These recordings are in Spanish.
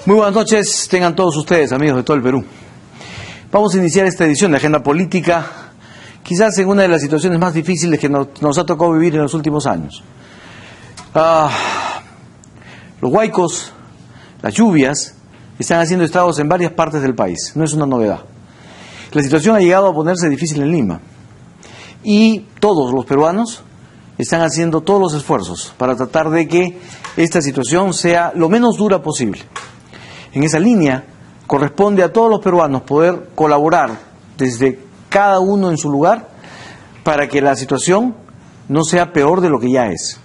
Muy buenas noches, tengan todos ustedes, amigos de todo el Perú. Vamos a iniciar esta edición de Agenda Política, quizás en una de las situaciones más difíciles que nos ha tocado vivir en los últimos años. Los huaicos, las lluvias, están haciendo estragos en varias partes del país, no es una novedad. La situación ha llegado a ponerse difícil en Lima y todos los peruanos están haciendo todos los esfuerzos para tratar de que esta situación sea lo menos dura posible. En esa línea corresponde a todos los peruanos poder colaborar desde cada uno en su lugar para que la situación no sea peor de lo que ya es.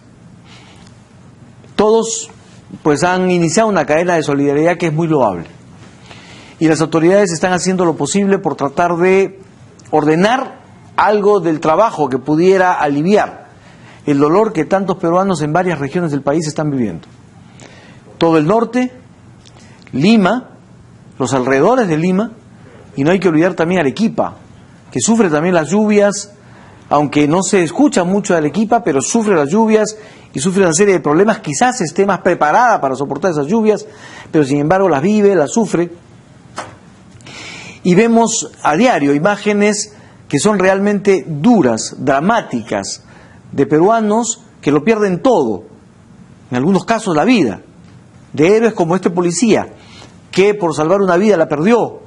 Todos pues han iniciado una cadena de solidaridad que es muy loable y las autoridades están haciendo lo posible por tratar de ordenar algo del trabajo que pudiera aliviar el dolor que tantos peruanos en varias regiones del país están viviendo. Todo el norte, Lima, los alrededores de Lima, y no hay que olvidar también Arequipa, que sufre también las lluvias, aunque no se escucha mucho de Arequipa, pero sufre las lluvias y sufre una serie de problemas. Quizás esté más preparada para soportar esas lluvias, pero sin embargo las vive, las sufre. Y vemos a diario imágenes que son realmente duras, dramáticas, de peruanos que lo pierden todo, en algunos casos la vida, de héroes como este policía, que por salvar una vida la perdió,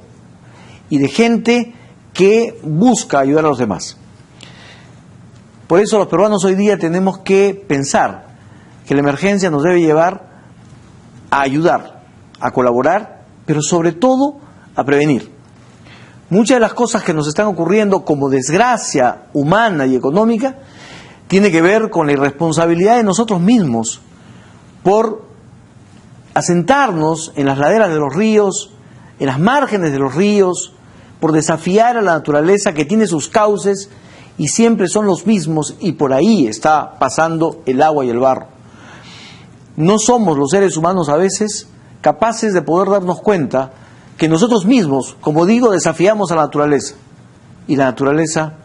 y de gente que busca ayudar a los demás. Por eso los peruanos hoy día tenemos que pensar que la emergencia nos debe llevar a ayudar, a colaborar, pero sobre todo a prevenir. Muchas de las cosas que nos están ocurriendo como desgracia humana y económica tiene que ver con la irresponsabilidad de nosotros mismos por asentarnos en las laderas de los ríos, en las márgenes de los ríos, por desafiar a la naturaleza que tiene sus cauces y siempre son los mismos, y por ahí está pasando el agua y el barro. No somos los seres humanos a veces capaces de poder darnos cuenta que nosotros mismos, como digo, desafiamos a la naturaleza, y la naturaleza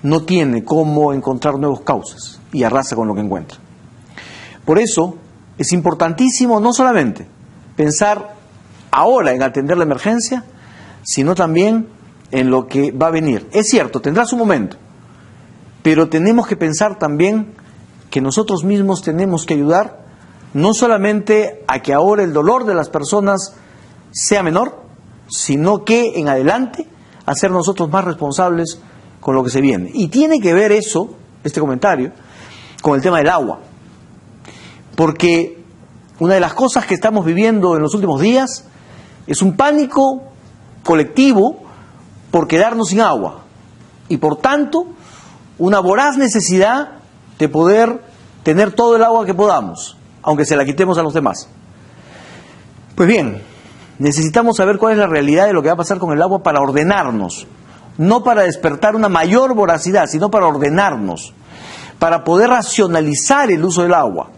no tiene cómo encontrar nuevos cauces y arrasa con lo que encuentra. Por eso es importantísimo no solamente pensar ahora en atender la emergencia, sino también en lo que va a venir. Es cierto, tendrá su momento, pero tenemos que pensar también que nosotros mismos tenemos que ayudar no solamente a que ahora el dolor de las personas sea menor, sino que en adelante a ser nosotros más responsables con lo que se viene. Y tiene que ver eso, este comentario, con el tema del agua. Porque una de las cosas que estamos viviendo en los últimos días es un pánico colectivo por quedarnos sin agua. Y por tanto, una voraz necesidad de poder tener todo el agua que podamos, aunque se la quitemos a los demás. Pues bien, necesitamos saber cuál es la realidad de lo que va a pasar con el agua para ordenarnos. No para despertar una mayor voracidad, sino para ordenarnos, para poder racionalizar el uso del agua,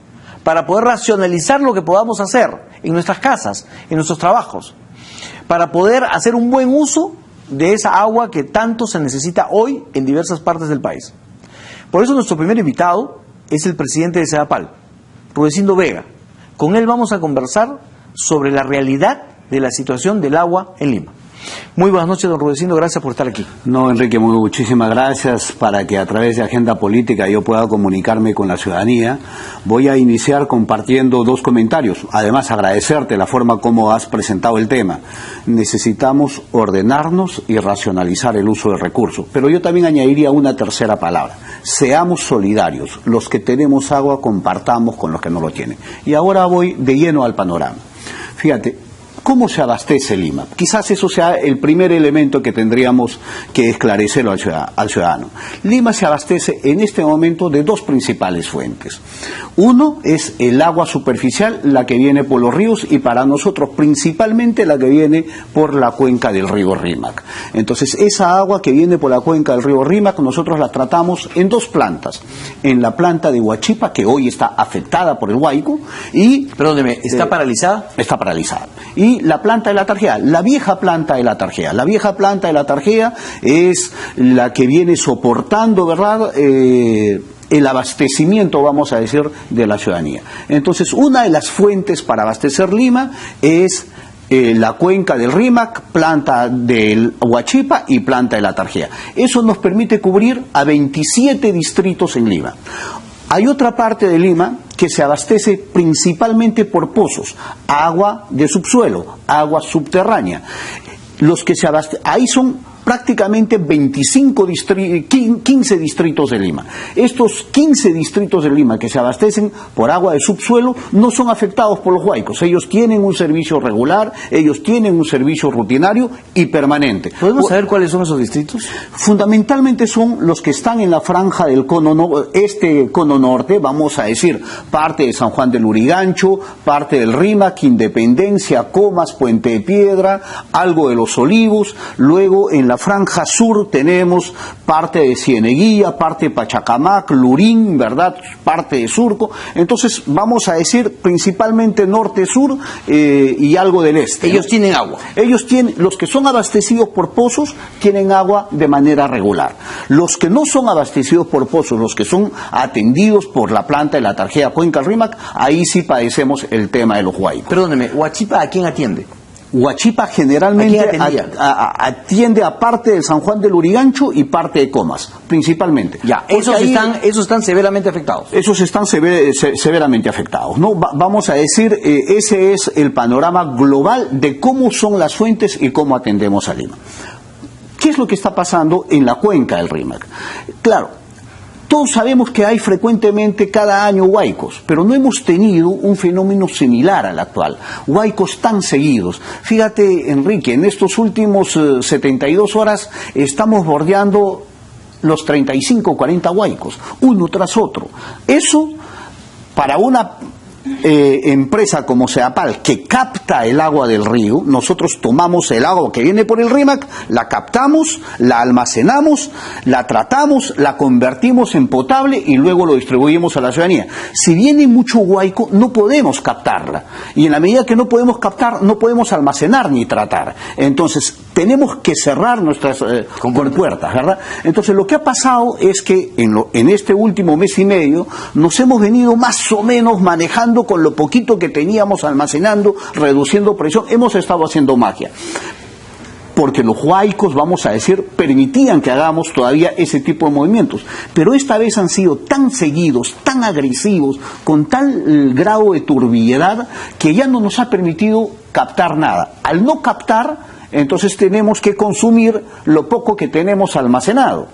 para poder racionalizar lo que podamos hacer en nuestras casas, en nuestros trabajos, para poder hacer un buen uso de esa agua que tanto se necesita hoy en diversas partes del país. Por eso nuestro primer invitado es el presidente de SEDAPAL, Rudecindo Vega. Con él vamos a conversar sobre la realidad de la situación del agua en Lima. Muy buenas noches, don Rudecindo, gracias por estar aquí. No, Enrique, muchísimas gracias. Para que a través de Agenda Política yo pueda comunicarme con la ciudadanía, voy a iniciar compartiendo dos comentarios. Además, agradecerte la forma como has presentado el tema. Necesitamos ordenarnos y racionalizar el uso de recursos. Pero yo también añadiría una tercera palabra. Seamos solidarios. Los que tenemos agua, compartamos con los que no lo tienen. Y ahora voy de lleno al panorama. Fíjate, ¿cómo se abastece Lima? Quizás eso sea el primer elemento que tendríamos que esclarecerlo al ciudadano. Lima se abastece en este momento de dos principales fuentes. Uno es el agua superficial, la que viene por los ríos, y para nosotros principalmente la que viene por la cuenca del río Rímac. Entonces, esa agua que viene por la cuenca del río Rímac nosotros la tratamos en dos plantas. En la planta de Huachipa, que hoy está afectada por el huaico, y... Perdóneme, ¿está paralizada? Está paralizada. Y la planta de la Tarjea, la vieja planta de la Tarjea. La vieja planta de la Tarjea es la que viene soportando, ¿verdad?, el abastecimiento, vamos a decir, de la ciudadanía. Entonces, una de las fuentes para abastecer Lima es la cuenca del Rímac, planta del Huachipa y planta de la Tarjea. Eso nos permite cubrir a 27 distritos en Lima. Hay otra parte de Lima que se abastece principalmente por pozos, agua de subsuelo, agua subterránea. Los que se abastecen, ahí son prácticamente 15 distritos de Lima. Estos 15 distritos de Lima que se abastecen por agua de subsuelo no son afectados por los huaicos. Ellos tienen un servicio regular, ellos tienen un servicio rutinario y permanente. ¿Podemos saber cuáles son esos distritos? Fundamentalmente son los que están en la franja del cono norte, vamos a decir, parte de San Juan del Lurigancho, parte del Rímac, Independencia, Comas, Puente de Piedra, algo de Los Olivos. Luego en la franja sur tenemos parte de Cieneguilla, parte de Pachacamac, Lurín, ¿verdad?, parte de Surco. Entonces vamos a decir principalmente norte-sur y algo del este. Ellos tienen agua. Ellos tienen, los que son abastecidos por pozos tienen agua de manera regular. Los que no son abastecidos por pozos, los que son atendidos por la planta de la Tarjea Cuenca del Rímac, ahí sí padecemos el tema de los huaicos. Perdóneme, ¿Huachipa a quién atiende? Huachipa generalmente atiende a parte de San Juan del Lurigancho y parte de Comas, principalmente. Ya, esos están severamente afectados. Esos están severamente afectados, ¿no? Vamos a decir, ese es el panorama global de cómo son las fuentes y cómo atendemos a Lima. ¿Qué es lo que está pasando en la cuenca del Rímac? Claro, todos sabemos que hay frecuentemente cada año huaicos, pero no hemos tenido un fenómeno similar al actual. Huaicos tan seguidos. Fíjate, Enrique, en estos últimos 72 horas estamos bordeando los 35 o 40 huaicos, uno tras otro. Eso, para una empresa como Ceapal, que capta el agua del río, nosotros tomamos el agua que viene por el Rímac, la captamos, la almacenamos, la tratamos, la convertimos en potable y luego lo distribuimos a la ciudadanía. Si viene mucho huaico, no podemos captarla. Y en la medida que no podemos captar, no podemos almacenar ni tratar. Entonces, tenemos que cerrar nuestras compuertas, ¿verdad? Entonces, lo que ha pasado es que en este último mes y medio nos hemos venido más o menos manejando con lo poquito que teníamos almacenando, reduciendo presión. Hemos estado haciendo magia. Porque los huaicos, vamos a decir, permitían que hagamos todavía ese tipo de movimientos. Pero esta vez han sido tan seguidos, tan agresivos, con tal grado de turbiedad, que ya no nos ha permitido captar nada. Al no captar, entonces tenemos que consumir lo poco que tenemos almacenado.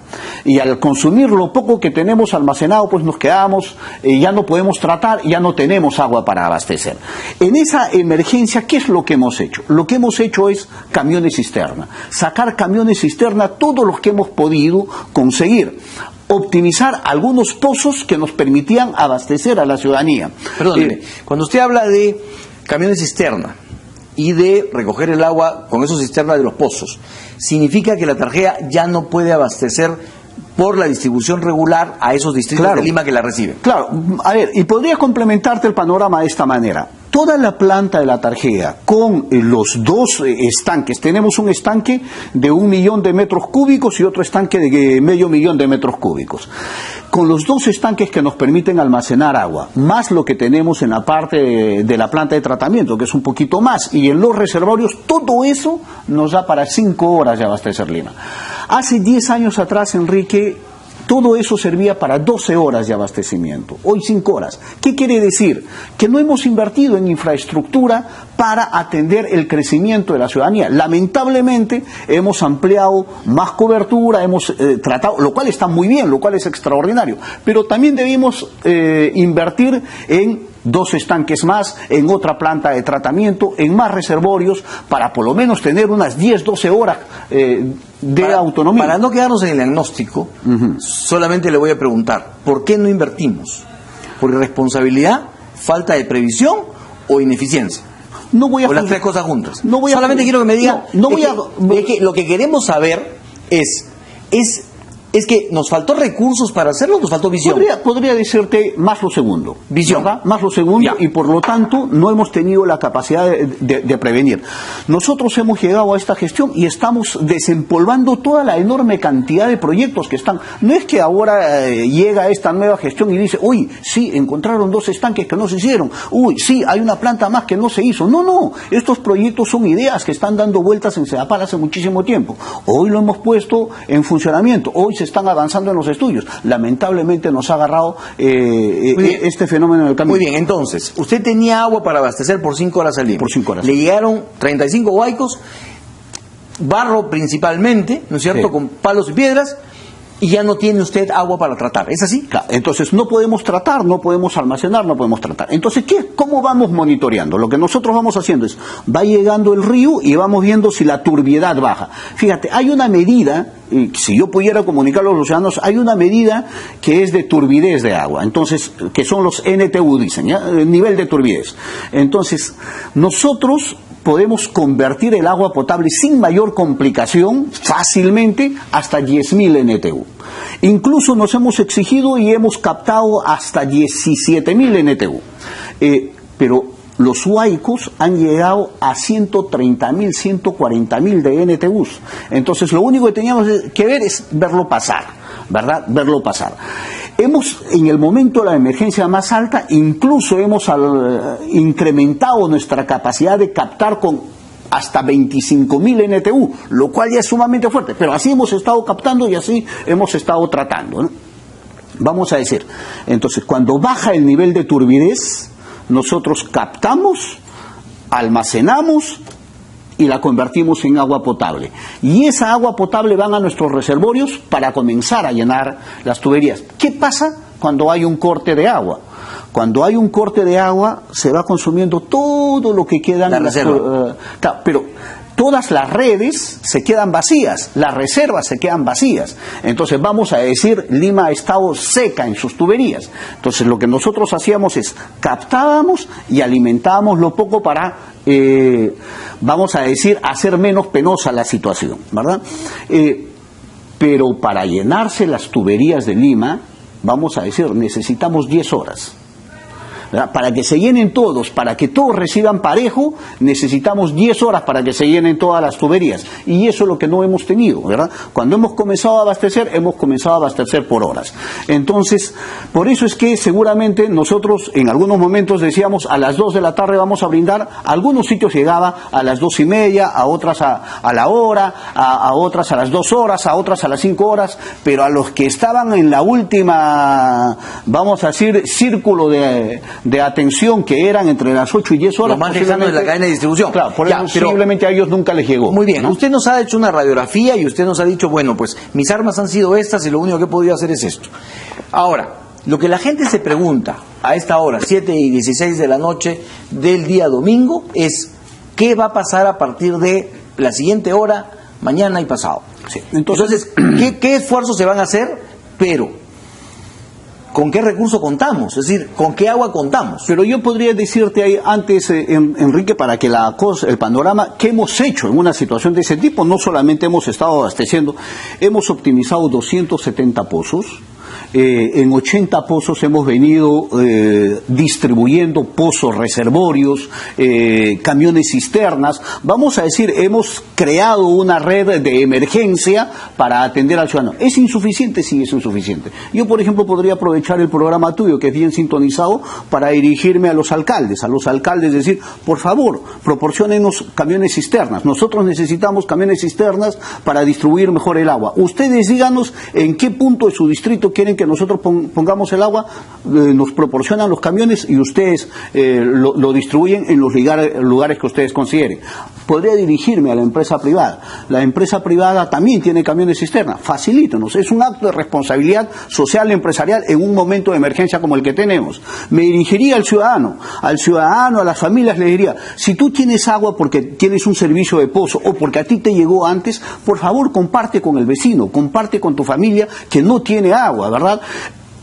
Y al consumir lo poco que tenemos almacenado, pues nos quedamos, ya no podemos tratar, ya no tenemos agua para abastecer. En esa emergencia, ¿qué es lo que hemos hecho? Lo que hemos hecho es camiones cisterna. Sacar camiones cisterna, todos los que hemos podido conseguir. Optimizar algunos pozos que nos permitían abastecer a la ciudadanía. Perdóneme, cuando usted habla de camiones cisterna y de recoger el agua con esos cisternas de los pozos, significa que la Tarjea ya no puede abastecer por la distribución regular a esos distritos de Lima que la reciben. Claro, a ver, y podría complementarte el panorama de esta manera. Toda la planta de la Tarjea, con los dos estanques, tenemos un estanque de 1 millón de metros cúbicos y otro estanque de medio millón de metros cúbicos. Con los dos estanques que nos permiten almacenar agua, más lo que tenemos en la parte de la planta de tratamiento, que es un poquito más, y en los reservorios, todo eso nos da para 5 horas de abastecer Lima. Hace 10 años atrás, Enrique, todo eso servía para 12 horas de abastecimiento, hoy 5 horas. ¿Qué quiere decir? Que no hemos invertido en infraestructura para atender el crecimiento de la ciudadanía. Lamentablemente hemos ampliado más cobertura, hemos tratado, lo cual está muy bien, lo cual es extraordinario, pero también debimos invertir en 2 estanques más, en otra planta de tratamiento, en más reservorios, para por lo menos tener unas 10, 12 horas de autonomía. Para no quedarnos en el diagnóstico, solamente le voy a preguntar, ¿por qué no invertimos? ¿Por irresponsabilidad, falta de previsión o ineficiencia? No voy a o las tres cosas juntas. No voy solamente quiero que me diga, que lo que queremos saber es ¿Es que nos faltó recursos para hacerlo o nos faltó visión? Podría decirte más lo segundo. Visión. ¿Verdad? Más lo segundo, Ya. y por lo tanto no hemos tenido la capacidad de prevenir. Nosotros hemos llegado a esta gestión y estamos desempolvando toda la enorme cantidad de proyectos que están. No es que ahora llega esta nueva gestión y dice, uy, sí, encontraron 2 estanques que no se hicieron, uy, sí, hay una planta más que no se hizo. No, estos proyectos son ideas que están dando vueltas en Sedapal hace muchísimo tiempo. Hoy lo hemos puesto en funcionamiento, hoy se están avanzando en los estudios. Lamentablemente nos ha agarrado este fenómeno del cambio. Muy bien, entonces, usted tenía agua para abastecer por 5 horas al día. Por 5 horas. Le llegaron 35 huaicos, barro principalmente, ¿no es cierto?, Sí. con palos y piedras, y ya no tiene usted agua para tratar. ¿Es así? Claro, entonces no podemos tratar, no podemos almacenar, no podemos tratar. Entonces, ¿cómo vamos monitoreando? Lo que nosotros vamos haciendo es, va llegando el río y vamos viendo si la turbiedad baja. Fíjate, hay una medida, y si yo pudiera comunicarlo a los ciudadanos, hay una medida que es de turbidez de agua, entonces, que son los NTU, dicen, ¿ya? El nivel de turbidez. Entonces, nosotros podemos convertir el agua potable sin mayor complicación, fácilmente, hasta 10.000 NTU. Incluso nos hemos exigido y hemos captado hasta 17.000 NTU. Pero los huaicos han llegado a 130.000, 140.000 de NTUs. Entonces, lo único que teníamos que ver es verlo pasar, ¿verdad? Verlo pasar. En el momento de la emergencia más alta, incluso hemos incrementado nuestra capacidad de captar con hasta 25.000 NTU, lo cual ya es sumamente fuerte, pero así hemos estado captando y así hemos estado tratando, ¿no? Vamos a decir, entonces, cuando baja el nivel de turbidez, nosotros captamos, almacenamos y la convertimos en agua potable. Y esa agua potable van a nuestros reservorios para comenzar a llenar las tuberías. ¿Qué pasa cuando hay un corte de agua? Cuando hay un corte de agua se va consumiendo todo lo que queda en la reserva. Pero todas las redes se quedan vacías, las reservas se quedan vacías. Entonces, vamos a decir, Lima ha estado seca en sus tuberías. Entonces, lo que nosotros hacíamos es captábamos y alimentábamos lo poco para, vamos a decir, hacer menos penosa la situación, ¿verdad? Pero para llenarse las tuberías de Lima, vamos a decir, necesitamos 10 horas. ¿verdad? Para que se llenen todos, para que todos reciban parejo, necesitamos 10 horas para que se llenen todas las tuberías. Y eso es lo que no hemos tenido, ¿verdad? Cuando hemos comenzado a abastecer por horas. Entonces, por eso es que seguramente nosotros en algunos momentos decíamos a las 2 de la tarde vamos a brindar, a algunos sitios llegaba a las 2:30, a otras a la hora, a otras a las 2 horas, a otras a las 5 horas, pero a los que estaban en la última, vamos a decir, círculo de atención, que eran entre las 8 y 10 horas. Los más lejanos de la cadena de distribución. Claro, por eso posiblemente a ellos nunca les llegó. Muy bien, ¿no? Usted nos ha hecho una radiografía y usted nos ha dicho, bueno, pues mis armas han sido estas y lo único que he podido hacer es esto. Ahora, lo que la gente se pregunta a esta hora, 7:16 de la noche del día domingo, es ¿qué va a pasar a partir de la siguiente hora, mañana y pasado? Sí. Entonces, ¿qué esfuerzos se van a hacer? Pero ¿con qué recurso contamos? Es decir, ¿con qué agua contamos? Pero yo podría decirte ahí antes, Enrique, para que el panorama, ¿qué hemos hecho en una situación de ese tipo? No solamente hemos estado abasteciendo, hemos optimizado 270 pozos. En 80 pozos hemos venido distribuyendo pozos, reservorios, camiones cisternas. Vamos a decir, hemos creado una red de emergencia para atender al ciudadano. ¿Es insuficiente? Sí, es insuficiente. Yo, por ejemplo, podría aprovechar el programa tuyo, que es bien sintonizado, para dirigirme a los alcaldes, decir, por favor, proporciónenos camiones cisternas. Nosotros necesitamos camiones cisternas para distribuir mejor el agua. Ustedes díganos en qué punto de su distrito quieren que nosotros pongamos el agua, nos proporcionan los camiones y ustedes lo distribuyen en los lugares que ustedes consideren. Podría dirigirme a la empresa privada. La empresa privada también tiene camiones cisterna. Facilítenos. Es un acto de responsabilidad social y empresarial en un momento de emergencia como el que tenemos. Me dirigiría al ciudadano, a las familias, le diría, si tú tienes agua porque tienes un servicio de pozo o porque a ti te llegó antes, por favor comparte con el vecino, comparte con tu familia que no tiene agua, ¿verdad?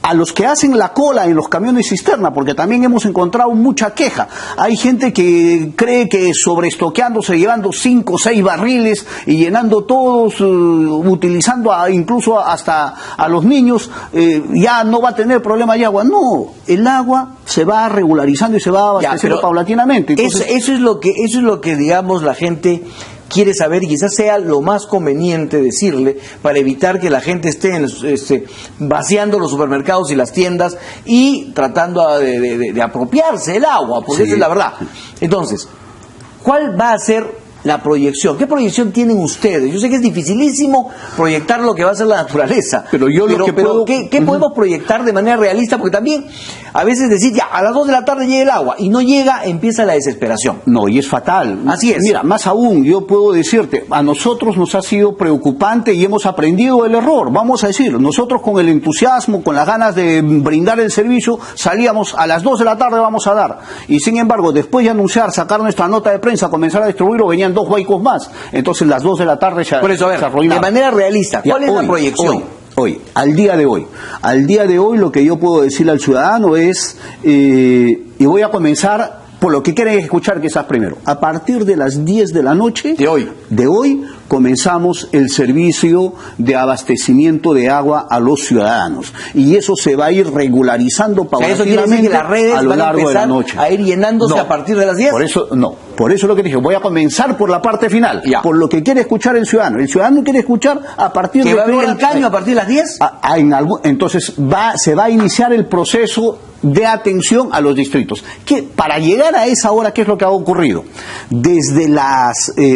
a los que hacen la cola en los camiones cisterna, porque también hemos encontrado mucha queja. Hay gente que cree que sobreestoqueándose, llevando 5 o 6 barriles y llenando todos, utilizando incluso hasta a los niños, ya no va a tener problema de agua. No, el agua se va regularizando y se va abasteciendo paulatinamente. Entonces, eso es lo que digamos la gente quiere saber, y quizás sea lo más conveniente decirle para evitar que la gente esté vaciando los supermercados y las tiendas y tratando de apropiarse del agua, porque esa es la verdad. Entonces, ¿cuál va a ser la proyección? ¿Qué proyección tienen ustedes? Yo sé que es dificilísimo proyectar lo que va a ser la naturaleza, pero ¿qué podemos proyectar de manera realista? Porque también a veces decir, ya, a las 2 de la tarde llega el agua, y no llega, empieza la desesperación. No, y es fatal. Así es. Mira, más aún, yo puedo decirte, a nosotros nos ha sido preocupante y hemos aprendido el error. Vamos a decir, nosotros con el entusiasmo, con las ganas de brindar el servicio, salíamos a las 2 de la tarde vamos a dar. Y sin embargo, después de anunciar, sacar nuestra nota de prensa, comenzar a distribuirlo, venían 2 huaicos más. Entonces las 2 de la tarde ya por eso, a ver, se arruinaba. De manera realista, ¿cuál es la proyección? Hoy, al día de hoy lo que yo puedo decirle al ciudadano es, y voy a comenzar por lo que quieren escuchar quizás primero, a partir de las 10 de la noche de hoy comenzamos el servicio de abastecimiento de agua a los ciudadanos, y eso se va a ir regularizando paulatinamente, eso quiere decir que las redes a lo largo de la noche. A ir llenándose a partir de las 10. Por eso lo que dije, voy a comenzar por la parte final, por lo que quiere escuchar el ciudadano. El ciudadano quiere escuchar a partir de... ¿Que va a haber el caño a partir de las 10? Entonces se va a iniciar el proceso de atención a los distritos. Que para llegar a esa hora, ¿qué es lo que ha ocurrido? Desde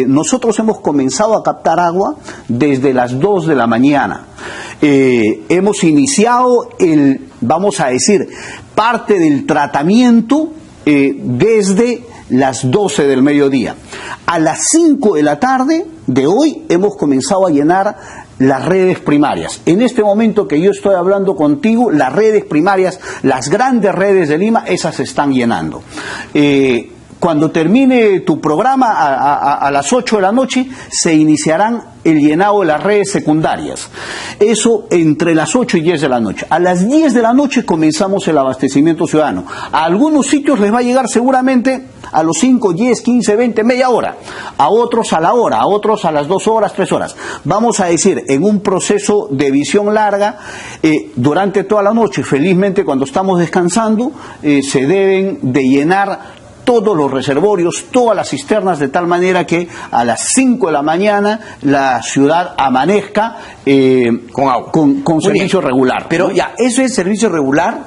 nosotros hemos comenzado a captar agua desde las 2 de la mañana. Hemos iniciado vamos a decir, parte del tratamiento desde las 12 del mediodía. A las 5 de la tarde de hoy hemos comenzado a llenar las redes primarias. En este momento que yo estoy hablando contigo, las redes primarias, las grandes redes de Lima, esas se están llenando. Cuando termine tu programa, a las 8 de la noche, se iniciarán el llenado de las redes secundarias. Eso entre las 8 y 10 de la noche. A las 10 de la noche comenzamos el abastecimiento ciudadano. A algunos sitios les va a llegar seguramente a los 5, 10, 15, 20, media hora. A otros a la hora, a otros a las 2 horas, 3 horas. Vamos a decir, en un proceso de visión larga, durante toda la noche, felizmente cuando estamos descansando, se deben de llenar todos los reservorios, todas las cisternas, de tal manera que a las 5 de la mañana la ciudad amanezca con agua, con servicio regular. Pero ya, eso es servicio regular,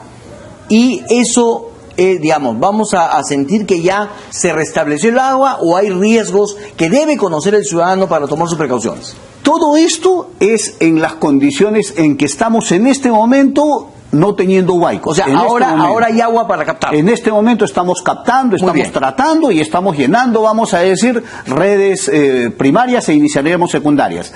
y eso, digamos, vamos a sentir que ya se restableció el agua, o hay riesgos que debe conocer el ciudadano para tomar sus precauciones. Todo esto es en las condiciones en que estamos en este momento, no teniendo huaicos. O sea, ahora hay agua para captar. En este momento estamos captando, estamos tratando y estamos llenando, vamos a decir, redes primarias, e iniciaremos secundarias.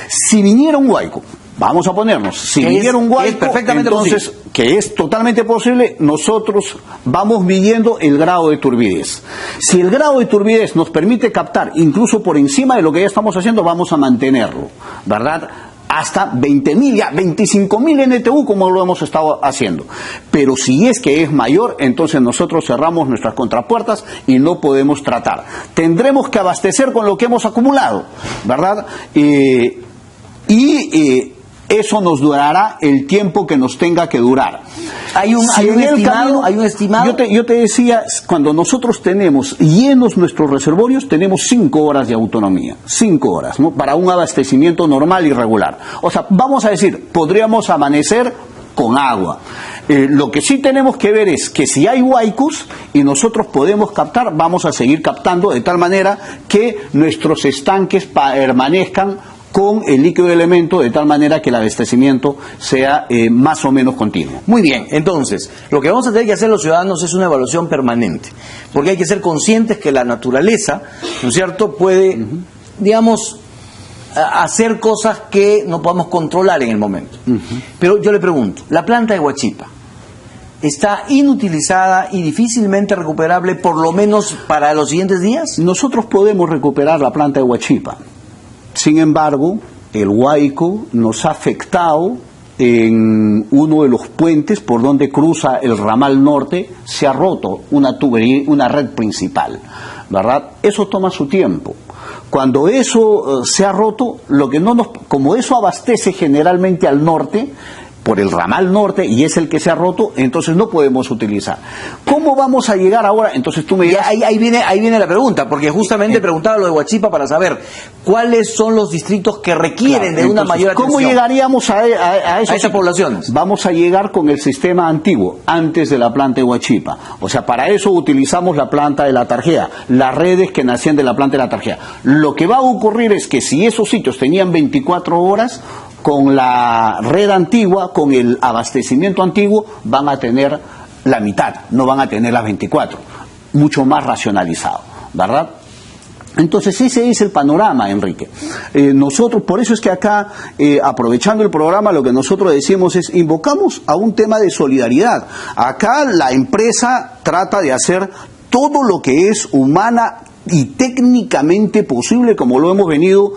Si viniera un huaico, vamos a ponernos, si viniera un huaico, entonces, que es totalmente posible, nosotros vamos midiendo el grado de turbidez. Si el grado de turbidez nos permite captar incluso por encima de lo que ya estamos haciendo, vamos a mantenerlo, ¿verdad? Hasta 20.000, ya 25.000 NTU, como lo hemos estado haciendo. Pero si es que es mayor, entonces nosotros cerramos nuestras contrapuertas y no podemos tratar. Tendremos que abastecer con lo que hemos acumulado, ¿verdad? Eso nos durará el tiempo que nos tenga que durar. ¿Hay un estimado? Yo te decía, cuando nosotros tenemos llenos nuestros reservorios, tenemos 5 horas de autonomía. 5 horas, ¿no? Para un abastecimiento normal y regular. O sea, vamos a decir, podríamos amanecer con agua. Lo que sí tenemos que ver es que si hay huaicos y nosotros podemos captar, vamos a seguir captando de tal manera que nuestros estanques permanezcan con el líquido de elemento, de tal manera que el abastecimiento sea más o menos continuo. Muy bien, entonces, lo que vamos a tener que hacer los ciudadanos es una evaluación permanente, porque hay que ser conscientes que la naturaleza, ¿no es cierto?, puede, digamos, hacer cosas que no podamos controlar en el momento. Pero yo le pregunto, la planta de Huachipa está inutilizada y difícilmente recuperable, por lo menos para los siguientes días. Nosotros podemos recuperar la planta de Huachipa. Sin embargo, el huaico nos ha afectado en uno de los puentes por donde cruza el ramal norte, se ha roto una tubería, una red principal, ¿verdad? Eso toma su tiempo. Cuando eso se ha roto, como eso abastece generalmente al norte, por el ramal norte, y es el que se ha roto, entonces no podemos utilizar. ¿Cómo vamos a llegar ahora? Entonces tú me dirás... Ahí viene la pregunta, porque justamente preguntaba lo de Huachipa para saber cuáles son los distritos que requieren de una mayor atención. ¿Cómo llegaríamos a esas poblaciones? Vamos a llegar con el sistema antiguo, antes de la planta de Huachipa. O sea, para eso utilizamos la planta de la Tarjea, las redes que nacían de la planta de la Tarjea. Lo que va a ocurrir es que si esos sitios tenían 24 horas... con la red antigua, con el abastecimiento antiguo, van a tener la mitad, no van a tener las 24, mucho más racionalizado, ¿verdad? Entonces ese es el panorama, Enrique. Nosotros, por eso es que acá, aprovechando el programa, lo que nosotros decimos es, invocamos a un tema de solidaridad. Acá la empresa trata de hacer todo lo que es humana y técnicamente posible, como lo hemos venido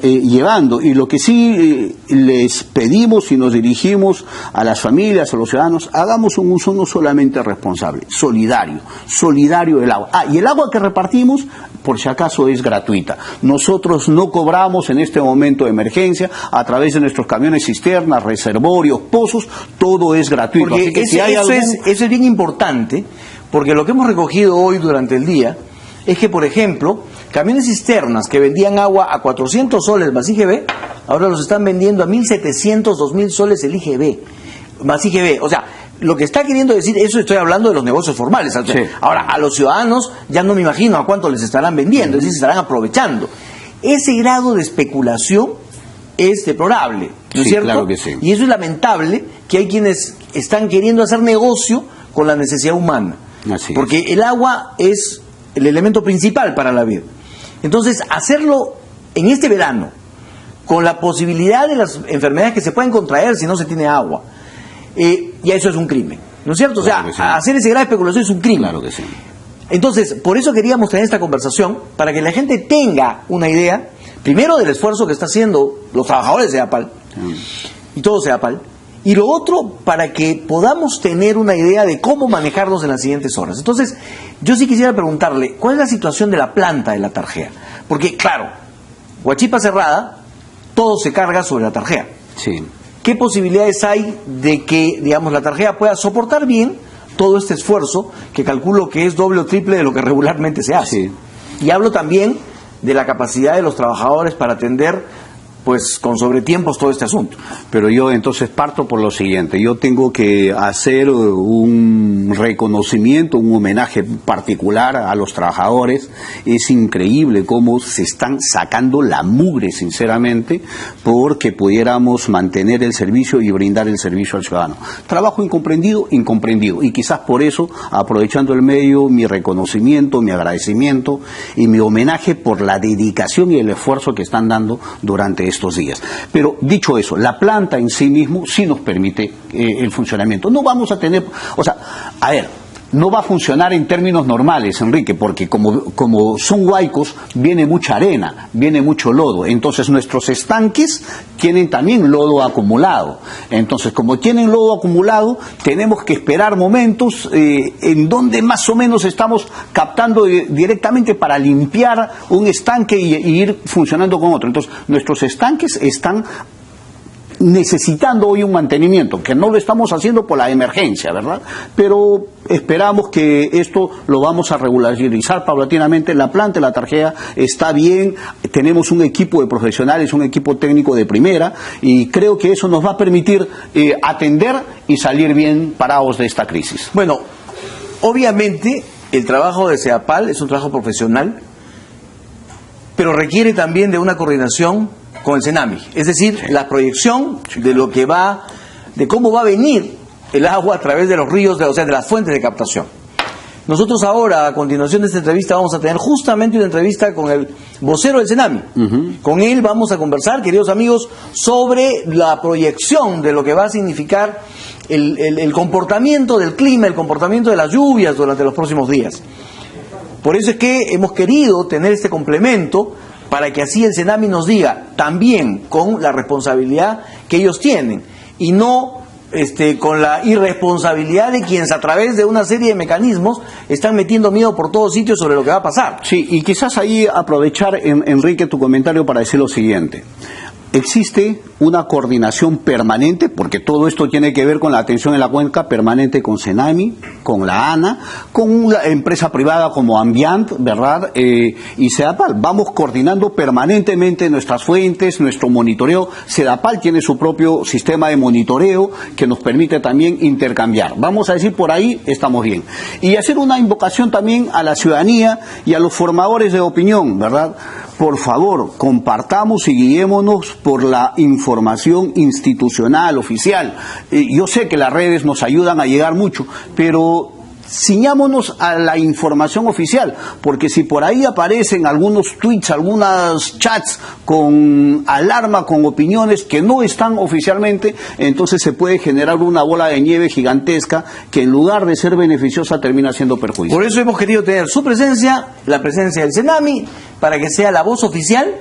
llevando. Y lo que sí les pedimos y nos dirigimos a las familias, a los ciudadanos, hagamos un uso no solamente responsable, solidario del agua. Y el agua que repartimos, por si acaso, es gratuita. Nosotros no cobramos en este momento de emergencia, a través de nuestros camiones cisternas, reservorios, pozos, todo es gratuito. Porque así que eso es bien importante. Porque lo que hemos recogido hoy durante el día es que, por ejemplo, camiones cisternas que vendían agua a 400 soles más IGB, ahora los están vendiendo a 1.700, 2.000 soles el IGB, más IGB. O sea, lo que está queriendo decir, eso estoy hablando de los negocios formales. O sea, sí. Ahora, a los ciudadanos ya no me imagino a cuánto les estarán vendiendo, es decir, se estarán aprovechando. Ese grado de especulación es deplorable, ¿no es cierto? Claro que sí. Y eso es lamentable, que hay quienes están queriendo hacer negocio con la necesidad humana. Porque el agua es el elemento principal para la vida. Entonces, hacerlo en este verano, con la posibilidad de las enfermedades que se pueden contraer si no se tiene agua, ya eso es un crimen, ¿no es cierto? Claro, o sea, sí. Hacer ese grado de especulación es un crimen. Claro que sí. Entonces, por eso queríamos tener esta conversación, para que la gente tenga una idea, primero del esfuerzo que está haciendo los trabajadores de APAL, y todo APAL, y lo otro, para que podamos tener una idea de cómo manejarnos en las siguientes horas. Entonces, yo sí quisiera preguntarle, ¿cuál es la situación de la planta de la Tarjea? Porque, claro, Huachipa cerrada, todo se carga sobre la Tarjea. Sí. ¿Qué posibilidades hay de que, digamos, la Tarjea pueda soportar bien todo este esfuerzo, que calculo que es doble o triple de lo que regularmente se hace? Sí. Y hablo también de la capacidad de los trabajadores para atender, pues, con sobretiempos todo este asunto. Pero yo entonces parto por lo siguiente. Yo tengo que hacer un reconocimiento, un homenaje particular a los trabajadores. Es increíble cómo se están sacando la mugre, sinceramente, porque pudiéramos mantener el servicio y brindar el servicio al ciudadano. Trabajo incomprendido. Y quizás por eso, aprovechando el medio, mi reconocimiento, mi agradecimiento y mi homenaje por la dedicación y el esfuerzo que están dando durante estos días. Pero dicho eso, la planta en sí mismo sí nos permite el funcionamiento. No vamos a tener, o sea, a ver, no va a funcionar en términos normales, Enrique, porque como son huaicos, viene mucha arena, viene mucho lodo. Entonces nuestros estanques tienen también lodo acumulado. Entonces, como tienen lodo acumulado, tenemos que esperar momentos en donde más o menos estamos captando directamente para limpiar un estanque y ir funcionando con otro. Entonces, nuestros estanques están necesitando hoy un mantenimiento, que no lo estamos haciendo por la emergencia, ¿verdad? Pero esperamos que esto lo vamos a regularizar paulatinamente. La planta, la Tarjea, está bien, tenemos un equipo de profesionales, un equipo técnico de primera, y creo que eso nos va a permitir atender y salir bien parados de esta crisis. Bueno, obviamente el trabajo de CEAPAL es un trabajo profesional, pero requiere también de una coordinación con el CENAMI, es decir, sí, la proyección de lo que va, de cómo va a venir el agua a través de los ríos, o sea, de las fuentes de captación. Nosotros ahora, a continuación de esta entrevista, vamos a tener justamente una entrevista con el vocero del CENAMI. Con él vamos a conversar, queridos amigos, sobre la proyección de lo que va a significar el comportamiento del clima, el comportamiento de las lluvias durante los próximos días. Por eso es que hemos querido tener este complemento, para que así el CENAMI nos diga, también con la responsabilidad que ellos tienen, y no con la irresponsabilidad de quienes a través de una serie de mecanismos están metiendo miedo por todos sitios sobre lo que va a pasar. Sí, y quizás ahí aprovechar, Enrique, tu comentario para decir lo siguiente. Existe una coordinación permanente, porque todo esto tiene que ver con la atención en la cuenca permanente con Senami, con la ANA, con una empresa privada como Ambiant, ¿verdad? Y Sedapal. Vamos coordinando permanentemente nuestras fuentes, nuestro monitoreo. Sedapal tiene su propio sistema de monitoreo que nos permite también intercambiar. Vamos a decir, por ahí estamos bien. Y hacer una invocación también a la ciudadanía y a los formadores de opinión, ¿verdad? Por favor, compartamos y guiémonos por la información institucional, oficial. Yo sé que las redes nos ayudan a llegar mucho, pero ciñámonos a la información oficial, porque si por ahí aparecen algunos tweets, algunos chats con alarma, con opiniones que no están oficialmente, entonces se puede generar una bola de nieve gigantesca que en lugar de ser beneficiosa termina siendo perjudicial. Por eso hemos querido tener su presencia, la presencia del Senami, para que sea la voz oficial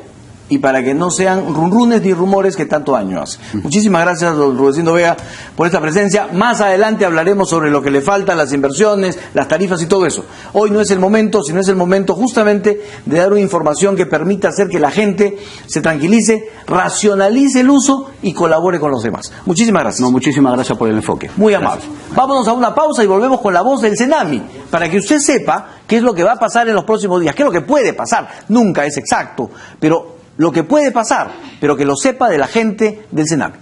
y para que no sean runrunes ni rumores que tanto daño hacen. Muchísimas gracias, don Rudecindo Vega, por esta presencia. Más adelante hablaremos sobre lo que le falta, las inversiones, las tarifas y todo eso. Hoy no es el momento, sino es el momento justamente de dar una información que permita hacer que la gente se tranquilice, racionalice el uso y colabore con los demás. Muchísimas gracias. No, muchísimas gracias por el enfoque. Muy amable. Vámonos a una pausa y volvemos con la voz del Senami, para que usted sepa qué es lo que va a pasar en los próximos días, qué es lo que puede pasar. Nunca es exacto, pero lo que puede pasar, pero que lo sepa de la gente del Senami.